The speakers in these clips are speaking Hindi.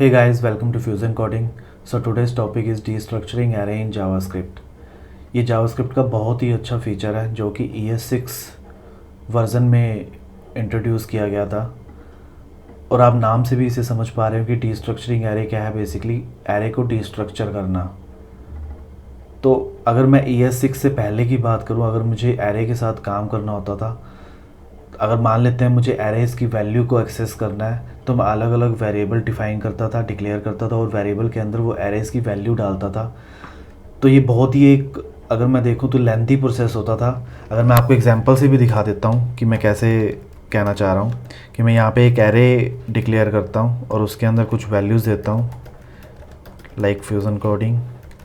Hey guys, welcome to Fusion Coding. So today's topic is destructuring array in JavaScript. ये JavaScript का बहुत ही अच्छा फीचर है जो कि ES6 वर्ज़न में इंट्रोड्यूस किया गया था और आप नाम से भी इसे समझ पा रहे हो कि destructuring array क्या है। बेसिकली array को destructure करना। तो अगर मैं ES6 से पहले की बात करूँ, अगर मुझे array के साथ काम करना होता था, अगर मान लेते हैं मुझे एरेज़ की वैल्यू को एक्सेस करना है तो मैं अलग अलग वेरिएबल डिफ़ाइन करता था, डिक्लेयर करता था और वेरिएबल के अंदर वो एरेज़ की वैल्यू डालता था। तो ये बहुत ही एक, अगर मैं देखूँ तो लेंथी प्रोसेस होता था। अगर मैं आपको एग्जांपल से भी दिखा देता हूँ कि मैं कैसे कहना चाह रहा हूँ कि मैं यहाँ पे एक एरे डिक्लेयर करता हूँ और उसके अंदर कुछ वैल्यूज़ देता हूँ, like fusion coding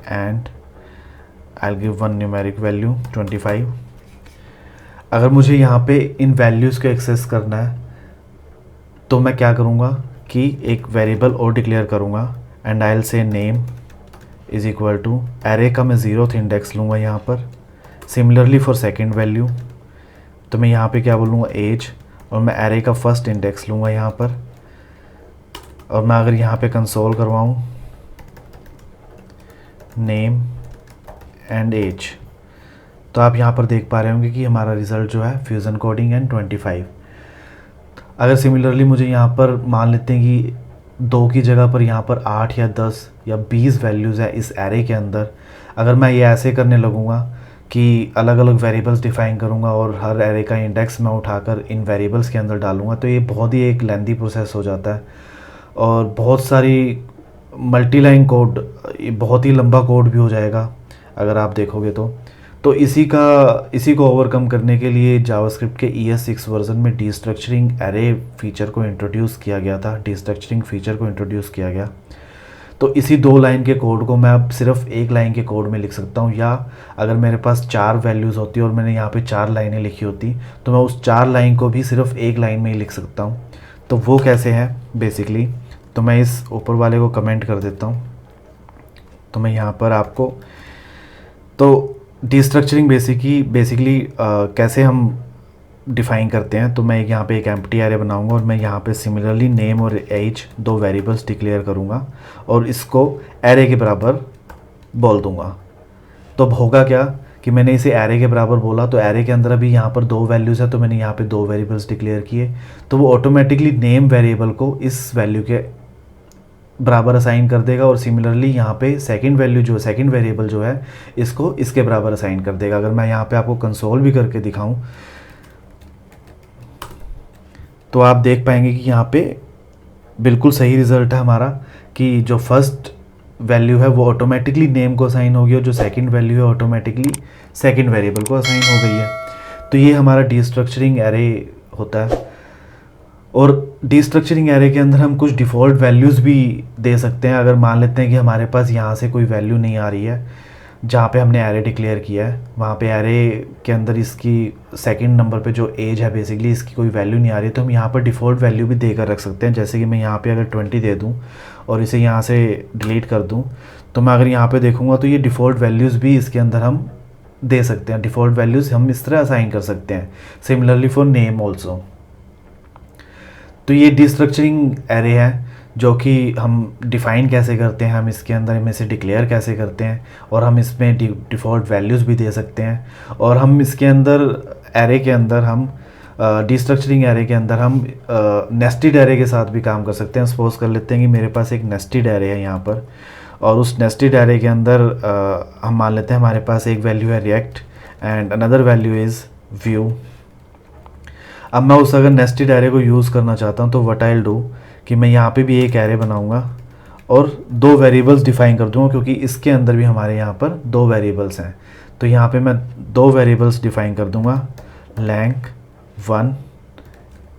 and I will give one numeric value 25। अगर मुझे यहाँ पे इन वैल्यूज़ को एक्सेस करना है तो मैं क्या करूँगा कि एक वेरिएबल और डिक्लेयर करूँगा and I will say name is equal to array का मैं 0th इंडेक्स लूँगा यहाँ पर। सिमिलरली फॉर सेकंड वैल्यू तो मैं यहाँ पे क्या बोलूँगा एज, और मैं एरे का फर्स्ट इंडेक्स लूँगा यहाँ पर। और मैं अगर यहाँ पे कंसोल करवाऊँ नेम एंड एज तो आप यहाँ पर देख पा रहे होंगे कि हमारा रिज़ल्ट जो है फ्यूज़न कोडिंग एंड 25। अगर सिमिलरली मुझे यहाँ पर मान लेते हैं कि 2 की जगह पर यहाँ पर 8 या 10 या 20 वैल्यूज़ है इस एरे के अंदर, अगर मैं ये ऐसे करने लगूँगा कि अलग अलग वेरिएबल्स डिफ़ाइन करूँगा और हर एरे का इंडेक्स मैं उठाकर इन वेरिएबल्स के अंदर डालूँगा तो ये बहुत ही एक लेंथी प्रोसेस हो जाता है और बहुत सारी मल्टी लाइन कोड, ये बहुत ही लंबा कोड भी हो जाएगा अगर आप देखोगे तो इसी को ओवरकम करने के लिए जावास्क्रिप्ट के ES6 वर्ज़न में डिस्ट्रक्चरिंग एरे फीचर को इंट्रोड्यूस किया गया था, डिस्ट्रक्चरिंग फीचर को इंट्रोड्यूस किया गया। तो इसी 2 लाइन के कोड को मैं अब सिर्फ 1 लाइन के कोड में लिख सकता हूँ, या अगर मेरे पास 4 वैल्यूज़ होती और मैंने यहाँ पे 4 लाइनें लिखी होती तो मैं उस 4 लाइन को भी सिर्फ 1 लाइन में ही लिख सकता हूँ। तो वो कैसे है बेसिकली, तो मैं इस ऊपर वाले को कमेंट कर देता हूँ। तो मैं यहाँ पर आपको तो डिस्ट्रक्चरिंग बेसिकली कैसे हम डिफ़ाइन करते हैं, तो मैं यहाँ पे एक एम्प्टी एरे बनाऊंगा और मैं यहाँ पे सिमिलरली नेम और एज 2 वेरिएबल्स डिक्लेयर करूँगा और इसको एरे के बराबर बोल दूँगा। तो अब होगा क्या कि मैंने इसे एरे के बराबर बोला तो एरे के अंदर अभी यहाँ पर 2 वैल्यूज़ है तो मैंने यहाँ पे 2 वेरिएबल्स डिक्लेयर किए, तो वो ऑटोमेटिकली नेम वेरिएबल को इस वैल्यू के बराबर असाइन कर देगा और सिमिलरली यहाँ पे सेकंड वेरिएबल जो है इसको इसके बराबर असाइन कर देगा। अगर मैं यहाँ पे आपको कंसोल भी करके दिखाऊं तो आप देख पाएंगे कि यहाँ पे बिल्कुल सही रिज़ल्ट है हमारा कि जो फर्स्ट वैल्यू है वो ऑटोमेटिकली नेम को असाइन हो गई और जो सेकंड वैल्यू है ऑटोमेटिकली सेकंड वेरिएबल को असाइन हो गई है। तो ये हमारा डिस्ट्रक्चरिंग एरे होता है। और डिस्ट्रक्चरिंग एरे के अंदर हम कुछ डिफ़ॉल्ट वैल्यूज़ भी दे सकते हैं। अगर मान लेते हैं कि हमारे पास यहाँ से कोई वैल्यू नहीं आ रही है जहाँ पे हमने एरे डिक्लेयर किया है, वहाँ पे एरे के अंदर इसकी सेकंड नंबर पे जो एज है बेसिकली इसकी कोई वैल्यू नहीं आ रही, तो हम यहाँ पर डिफ़ॉल्ट वैल्यू भी देकर रख सकते हैं। जैसे कि मैं यहाँ पे अगर 20 दे दूँ और इसे यहाँ से डिलीट कर दूँ तो मैं अगर यहाँ पर देखूँगा तो ये डिफ़ॉल्ट वैल्यूज़ भी इसके अंदर हम दे सकते हैं। डिफ़ॉल्ट वैल्यूज़ हम इस तरह असाइन कर सकते हैं, सिमिलरली फॉर नेम ऑल्सो। तो ये डिस्ट्रक्चरिंग एरे है जो कि हम डिफ़ाइन कैसे करते हैं, हम इसके अंदर हम इसे डिक्लेयर कैसे करते हैं और हम इसमें डिफ़ॉल्ट वैल्यूज़ भी दे सकते हैं। और हम इसके अंदर एरे के अंदर हम डिस्ट्रक्चरिंग एरे के अंदर हम नेस्टेड एरे के साथ भी काम कर सकते हैं। सपोज कर लेते हैं कि मेरे पास एक नेस्टेड एरे है यहाँ पर और उस नेस्टेड एरे के अंदर हम मान लेते हैं हमारे पास एक वैल्यू है react and another value is view. अब मैं उस अगर नेस्टेड एरे को यूज़ करना चाहता हूँ तो व्हाट आई विल डू कि मैं यहाँ पे भी एक एरे बनाऊँगा और 2 वेरिएबल्स डिफ़ाइन कर दूँगा, क्योंकि इसके अंदर भी हमारे यहाँ पर 2 वेरिएबल्स हैं। तो यहाँ पे मैं 2 वेरिएबल्स डिफ़ाइन कर दूँगा, लैंग 1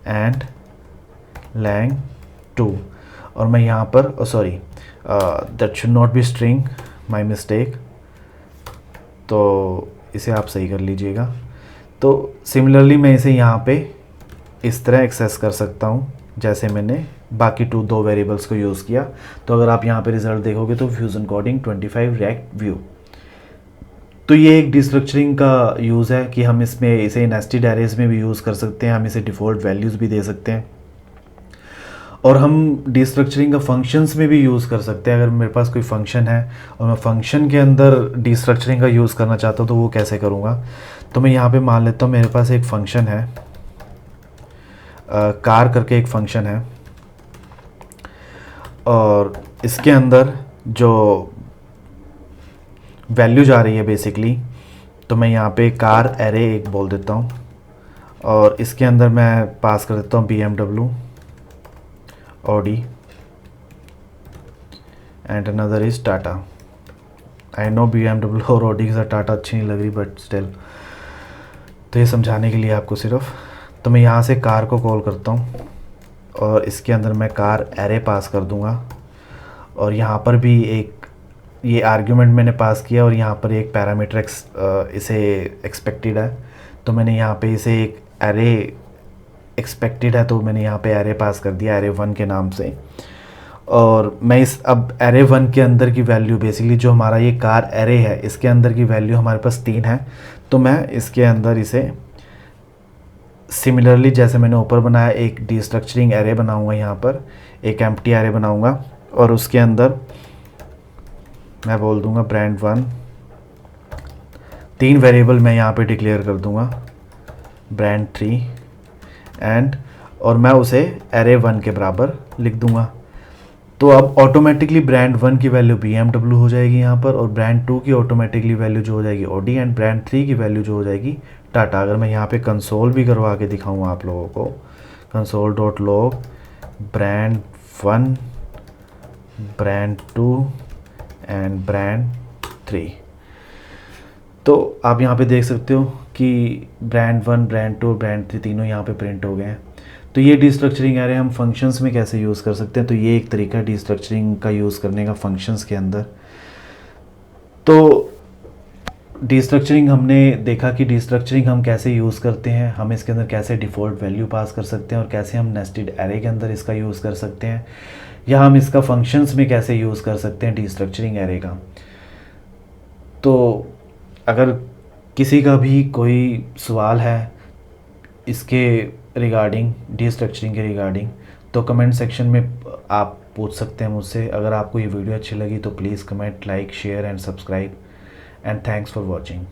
एंड लैंग 2। और मैं यहाँ पर sorry that should not be string, my mistake, तो इसे आप सही कर लीजिएगा। तो सिमिलरली मैं इसे यहाँ पे इस तरह एक्सेस कर सकता हूँ जैसे मैंने बाकी 2 वेरिएबल्स को यूज़ किया। तो अगर आप यहाँ पे रिज़ल्ट देखोगे तो फ्यूजन कोडिंग 25 रिएक्ट व्यू। तो ये एक डिस्ट्रक्चरिंग का यूज़ है कि हम इसे नेस्टेड एरेज में भी यूज़ कर सकते हैं, हम इसे डिफ़ॉल्ट वैल्यूज़ भी दे सकते हैं। और हम डिस्ट्रक्चरिंग का फंक्शंस में भी यूज़ कर सकते हैं। अगर मेरे पास कोई फंक्शन है और मैं फंक्शन के अंदर डिस्ट्रक्चरिंग का यूज़ करना चाहता हूँ तो वो कैसे करूँगा। तो मैं यहाँ पे मान लेता हूँ मेरे पास एक फंक्शन है, कार करके एक फंक्शन है, और इसके अंदर जो वैल्यू जा रही है बेसिकली, तो मैं यहाँ पे कार एरे एक बोल देता हूँ और इसके अंदर मैं पास कर देता हूँ BMW, Audi and another is Tata. I know BMW और Audi के साथ टाटा अच्छी नहीं लग रही, बट स्टिल, तो ये समझाने के लिए आपको सिर्फ। तो मैं यहाँ से कार को कॉल करता हूँ और इसके अंदर मैं कार एरे पास कर दूँगा, और यहाँ पर भी एक ये आर्ग्यूमेंट मैंने पास किया और यहाँ पर एक पैरामीटर इसे एक्सपेक्टेड है, तो मैंने यहाँ पे इसे एक एरे एक्सपेक्टेड है तो मैंने यहाँ पे एरे पास कर दिया एरे 1 के नाम से। और मैं इस अब एरे 1 के अंदर की वैल्यू बेसिकली जो हमारा ये कार एरे है इसके अंदर की वैल्यू हमारे पास 3 है, तो मैं इसके अंदर इसे सिमिलरली जैसे मैंने ऊपर बनाया एक डिस्ट्रक्चरिंग एरे बनाऊंगा, यहाँ पर एक एम्प्टी एरे बनाऊंगा और उसके अंदर मैं बोल दूंगा ब्रांड 1, 3 वेरिएबल मैं यहाँ पे डिक्लेयर कर दूंगा, ब्रांड 3 एंड, और मैं उसे एरे 1 के बराबर लिख दूंगा। तो अब ऑटोमेटिकली ब्रांड 1 की वैल्यू BMW हो जाएगी यहाँ पर, और ब्रांड 2 की ऑटोमेटिकली वैल्यू जो हो जाएगी Audi, एंड ब्रांड 3 की वैल्यू जो हो जाएगी टाटा। अगर मैं यहाँ पे कंसोल भी करवा के दिखाऊँ आप लोगों को, console.log brand 1, brand 2 and brand 3, तो आप यहाँ पे देख सकते हो कि ब्रांड 1, ब्रांड 2, ब्रांड 3 तीनों यहाँ पे प्रिंट हो गए हैं। तो ये डिस्ट्रक्चरिंग एरे हम फंक्शंस में कैसे यूज़ कर सकते हैं, तो ये एक तरीका है डिस्ट्रक्चरिंग का यूज़ करने का फंक्शंस के अंदर। तो डिस्ट्रक्चरिंग हमने देखा कि डिस्ट्रक्चरिंग हम कैसे यूज़ करते हैं, हम इसके अंदर कैसे डिफ़ॉल्ट वैल्यू पास कर सकते हैं और कैसे हम नेस्टेड एरे के अंदर इसका यूज़ कर सकते हैं, या हम इसका फंक्शंस में कैसे यूज़ कर सकते हैं डिस्ट्रक्चरिंग एरे का। तो अगर किसी का भी कोई सवाल है इसके रिगार्डिंग, डिस्ट्रक्चरिंग के रिगार्डिंग, तो कमेंट सेक्शन में आप पूछ सकते हैं मुझसे। अगर आपको ये वीडियो अच्छी लगी तो please comment, like, share and subscribe, and thanks for watching.